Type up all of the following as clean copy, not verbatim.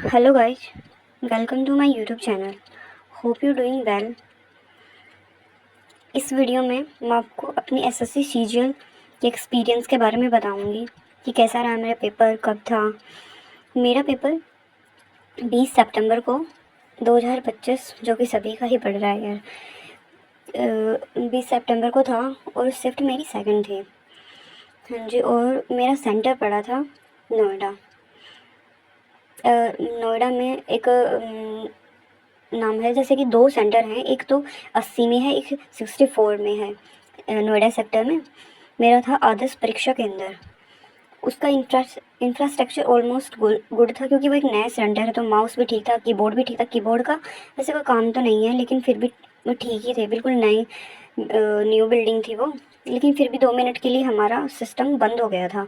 Hello guys, welcome to my YouTube channel. Hope you doing well. इस video में मैं आपको अपनी एसएससी सीजीएल के एक्सपीरियंस के बारे में बताऊंगी कि कैसा रहा मेरा पेपर, कब था। मेरा पेपर 20 सितंबर को 2025, जो कि सभी का ही पड़ रहा है यार, 20 सितंबर को था और शिफ्ट मेरी सेकंड थी। हाँ जी, और मेरा सेंटर पड़ा था नोएडा। नोएडा में एक नाम है, जैसे कि 2 सेंटर हैं, एक तो 80 में है, एक 64 में है। नोएडा सेक्टर में मेरा था आदर्श परीक्षा केंद्र। उसका इंफ्रास्ट्रक्चर ऑलमोस्ट गुड था, क्योंकि वो एक नया सेंटर है, तो माउस भी ठीक था, कीबोर्ड भी ठीक था। कीबोर्ड का वैसे कोई काम तो नहीं है, लेकिन फिर भी वो ठीक ही थे, बिल्कुल नई न्यू बिल्डिंग थी वो। लेकिन फिर भी 2 मिनट के लिए हमारा सिस्टम बंद हो गया था।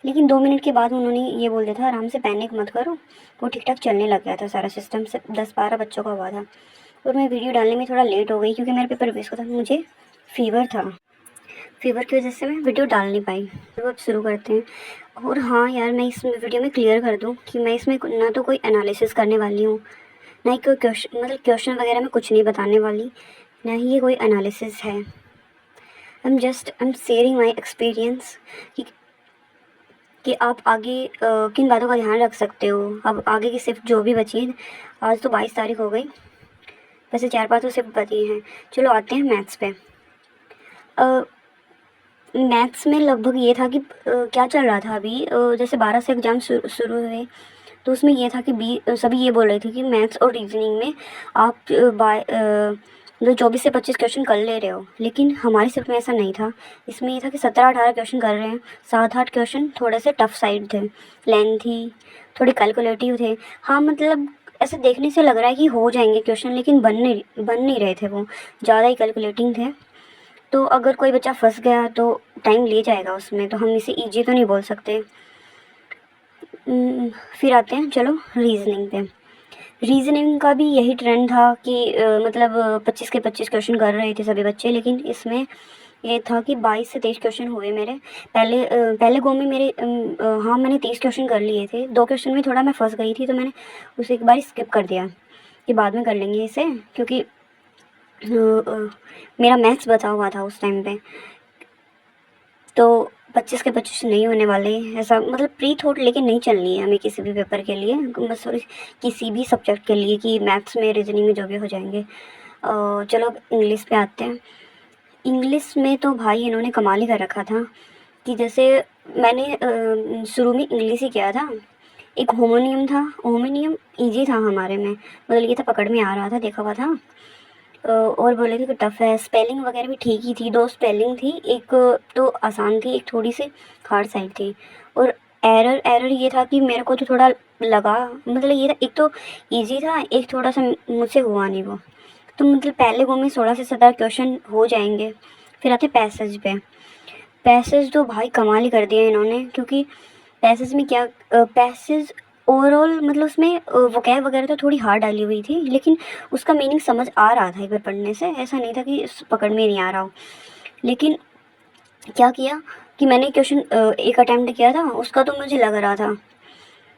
लेकिन 2 मिनट के बाद उन्होंने ये बोल दिया था, आराम से पैनिक मत करो। वो ठीक ठाक चलने लग गया था सारा सिस्टम। से 10-12 बच्चों का हुआ था। और मैं वीडियो डालने में थोड़ा लेट हो गई, क्योंकि मेरा पेपर 20 को था, मुझे फीवर था। फीवर की वजह से मैं वीडियो डाल नहीं पाई। तो अब शुरू करते हैं। और हाँ यार, मैं इस वीडियो में क्लियर कर दूँ कि मैं इसमें ना तो कोई एनालिसिस करने वाली हूँ, ना ही कोई क्वेश्चन वगैरह में कुछ नहीं बताने वाली, ना ही ये कोई एनालिसिस है। I am sharing my experience कि आप आगे किन बातों का ध्यान रख सकते हो। अब आगे की शिफ्ट जो भी बची है, आज तो 22 तारीख हो गई, वैसे 4-5 तो शिफ्ट बची हैं। चलो आते हैं मैथ्स पे। मैथ्स में लगभग ये था कि क्या चल रहा था अभी, जैसे 12 से एग्ज़ाम शुरू हुए, तो उसमें ये था कि सभी ये बोल रहे थे कि मैथ्स और रीजनिंग में आप जो 24 से 25 क्वेश्चन कर ले रहे हो। लेकिन हमारी शिफ्ट में ऐसा नहीं था। इसमें ये था कि 17-18 क्वेश्चन कर रहे हैं। 7-8 क्वेश्चन थोड़े से टफ साइड थे, लेंथी, थोड़े कैलकुलेटिव थे। हाँ, मतलब ऐसे देखने से लग रहा है कि हो जाएंगे क्वेश्चन, लेकिन बन नहीं रहे थे। वो ज़्यादा ही कैलकुलेटिंग थे। तो अगर कोई बच्चा फंस गया तो टाइम ले जाएगा उसमें, तो हम इसे ईजी तो नहीं बोल सकते। फिर आते हैं चलो रीजनिंग पे। रीजनिंग का भी यही ट्रेंड था कि मतलब 25 के 25 क्वेश्चन कर रहे थे सभी बच्चे। लेकिन इसमें ये था कि 22 से 23 क्वेश्चन हुए मेरे। पहले गो में मेरे हाँ, मैंने 30 क्वेश्चन कर लिए थे। 2 क्वेश्चन में थोड़ा मैं फंस गई थी, तो मैंने उसे एक बार स्किप कर दिया कि बाद में कर लेंगे इसे, क्योंकि मेरा मैथ्स बचा हुआ था उस टाइम पे। तो 25 के 25 नहीं होने वाले, ऐसा मतलब प्री थॉट लेके नहीं चलनी है हमें किसी भी पेपर के लिए, सॉरी, किसी भी सब्जेक्ट के लिए, कि मैथ्स में, रीजनिंग में जो भी हो जाएंगे। चलो अब इंग्लिश पे आते हैं। इंग्लिश में तो भाई इन्होंने कमाल ही कर रखा था कि जैसे मैंने शुरू में इंग्लिश ही किया था। एक होमोनियम था, होमोनियम ईजी था हमारे में, मतलब ये था पकड़ में आ रहा था, देखा हुआ था। और बोले थे कि टफ है। स्पेलिंग वगैरह भी ठीक ही थी। 2 स्पेलिंग थी, एक तो आसान थी, एक थोड़ी सी हार्ड साइड थी। और एरर ये था कि मेरे को तो थोड़ा लगा, मतलब ये था, एक तो इजी था, एक थोड़ा सा मुझसे हुआ नहीं वो। तो मतलब पहले वो में 16 से 17 क्वेश्चन हो जाएंगे। फिर आते पैसेज पे। पैसेज तो भाई कमाल ही कर दिया इन्होंने, क्योंकि पैसेज में क्या, पैसेज ओवरऑल मतलब उसमें वोकैब वगैरह तो थोड़ी हार्ड डाली हुई थी, लेकिन उसका मीनिंग समझ आ रहा था एक बार पढ़ने से। ऐसा नहीं था कि पकड़ में नहीं आ रहा हो। लेकिन क्या किया कि मैंने क्वेश्चन एक अटैम्प्ट किया था, उसका तो मुझे लग रहा था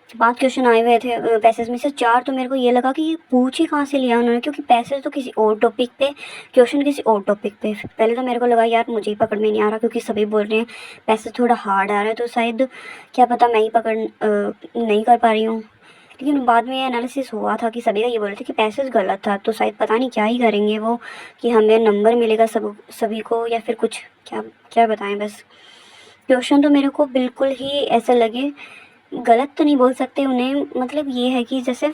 5 क्वेश्चन आए हुए थे पैसेज में से। 4 तो मेरे को ये लगा कि ये पूछ ही कहाँ से लिया उन्होंने, क्योंकि पैसेज तो किसी और टॉपिक पे, क्वेश्चन किसी और टॉपिक पे। पहले तो मेरे को लगा यार मुझे ही पकड़ में नहीं आ रहा, क्योंकि सभी बोल रहे हैं पैसेज थोड़ा हार्ड आ रहा है, तो शायद क्या पता मैं ही पकड़ नहीं कर पा रही हूँ। लेकिन बाद में ये एनालिसिस हुआ था कि सभी का ये बोल रहे थे कि पैसेज गलत था, तो शायद पता नहीं क्या ही करेंगे वो, कि हमें नंबर मिलेगा सभी को, या फिर कुछ, क्या क्या बताएं। बस क्वेश्चन तो मेरे को बिल्कुल ही ऐसे लगे, गलत तो नहीं बोल सकते उन्हें, मतलब ये है कि जैसे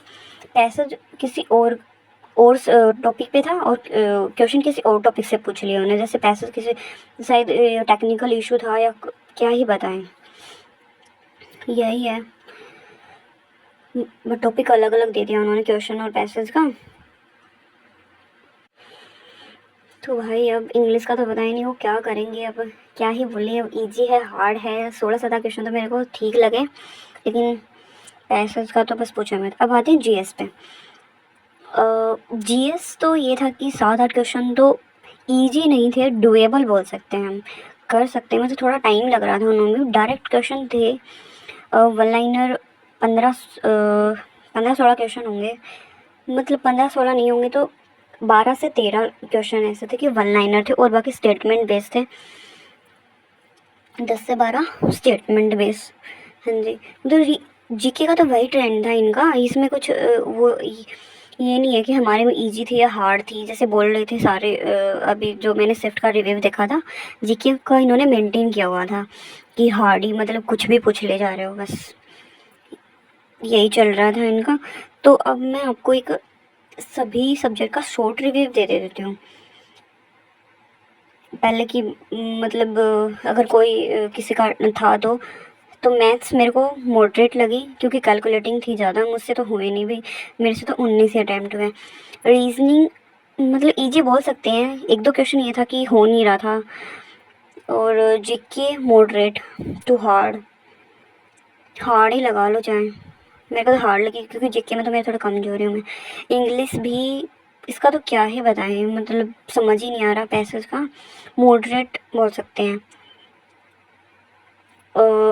पैसेज किसी और टॉपिक पे था, और क्वेश्चन किसी और टॉपिक से पूछ लिया उन्हें। जैसे पैसेज किसी शायद टेक्निकल इशू था, या क्या ही बताएं, यही है। टॉपिक अलग अलग दे दिया उन्होंने क्वेश्चन और पैसेज का। तो भाई अब इंग्लिश का तो पता ही नहीं वो क्या करेंगे, अब क्या ही बोले। अब इजी है, हार्ड है, 16-17 क्वेश्चन तो मेरे को ठीक लगे, लेकिन पैसेज का तो बस पूछो मत। अब आते हैं जीएस पे। जीएस तो ये था कि 7-8 क्वेश्चन तो इजी नहीं थे, डुएबल बोल सकते हैं हम, कर सकते हैं। मुझे थोड़ा टाइम लग रहा था उन्होंने, डायरेक्ट क्वेश्चन थे। वन लाइनर 15 15-16 क्वेश्चन होंगे, मतलब 15-16 नहीं होंगे तो 12 से 13 क्वेश्चन ऐसे थे कि वन लाइनर थे और बाकी स्टेटमेंट बेस्ड थे। 10 से 12 स्टेटमेंट बेस्ड। हाँ जी, मतलब जीके का तो वही ट्रेंड था इनका, इसमें कुछ ये नहीं है कि हमारे में इजी थी या हार्ड थी जैसे बोल रहे थे सारे। अभी जो मैंने स्विफ्ट का रिव्यू देखा था, जीके का इन्होंने मेंटेन किया हुआ था कि हार्ड ही, मतलब कुछ भी पूछ ले जा रहे हो, बस यही चल रहा था इनका। तो अब मैं आपको एक सभी सब्जेक्ट का शॉर्ट रिव्यू दे देती हूँ पहले कि मतलब अगर कोई किसी का था तो मैथ्स मेरे को मॉडरेट लगी क्योंकि कैलकुलेटिंग थी ज़्यादा, मुझसे तो हुए नहीं भाई, मेरे से तो 19 ही अटैम्प्ट हुए। रीजनिंग मतलब इजी बोल सकते हैं, एक दो क्वेश्चन ये था कि हो नहीं रहा था। और GK moderate to hard, hard ही लगा लो चाहे, मेरे को तो हार्ड लगी क्योंकि जीके में तो मैं थोड़ा कमज़ोरी हूँ। मैं इंग्लिश भी, इसका तो क्या ही बताएं, मतलब समझ ही नहीं आ रहा पैसेज का, मॉडरेट बोल सकते हैं।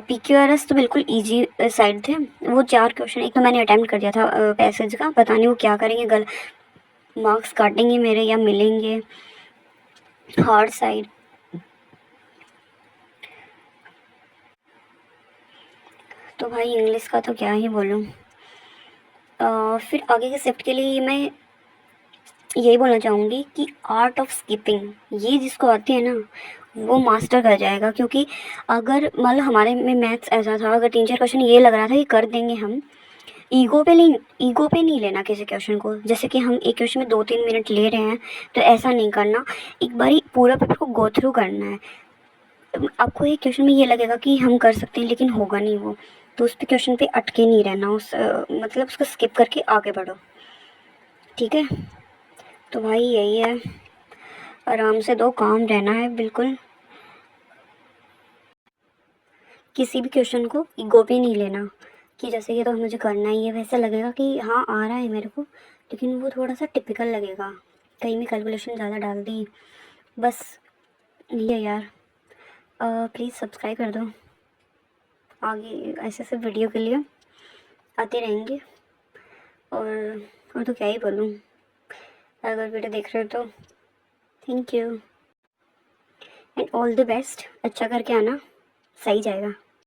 PQRS तो बिल्कुल इजी साइड थे, वो 4 क्वेश्चन, एक तो मैंने अटेम्प्ट कर दिया था पैसेज का, पता नहीं वो क्या करेंगे, मार्क्स काटेंगे मेरे या मिलेंगे। हार्ड साइड तो भाई इंग्लिश का तो क्या ही बोलूँ। फिर आगे के शिफ्ट के लिए मैं यही बोलना चाहूँगी कि आर्ट ऑफ स्किपिंग ये जिसको आती है ना वो मास्टर कर जाएगा, क्योंकि अगर मतलब हमारे में मैथ्स ऐसा था, अगर 3-4 क्वेश्चन ये लग रहा था कि कर देंगे हम, ईगो पे नहीं लेना किसी क्वेश्चन को, जैसे कि हम एक क्वेश्चन में 2-3 मिनट ले रहे हैं तो ऐसा नहीं करना, एक बारी पूरा पेपर को गो थ्रू करना है। आपको एक क्वेश्चन में ये लगेगा कि हम कर सकते हैं लेकिन होगा नहीं वो, तो उस पे क्वेश्चन पे अटके नहीं रहना, उस मतलब उसको स्किप करके आगे बढ़ो, ठीक है। तो भाई यही है, आराम से दो, काम रहना है बिल्कुल, किसी भी क्वेश्चन को ईगो पे नहीं लेना कि जैसे ये तो मुझे करना ही है, वैसा लगेगा कि हाँ आ रहा है मेरे को, लेकिन वो थोड़ा सा टिपिकल लगेगा, कहीं में कैलकुलेशन ज़्यादा डाल दी, बस ये यार। प्लीज़ सब्सक्राइब कर दो, आगे ऐसे ऐसे वीडियो के लिए आते रहेंगे। और तो क्या ही बोलूँ, अगर वीडियो देख रहे हो तो thank you and all the best, अच्छा करके आना, सही जाएगा।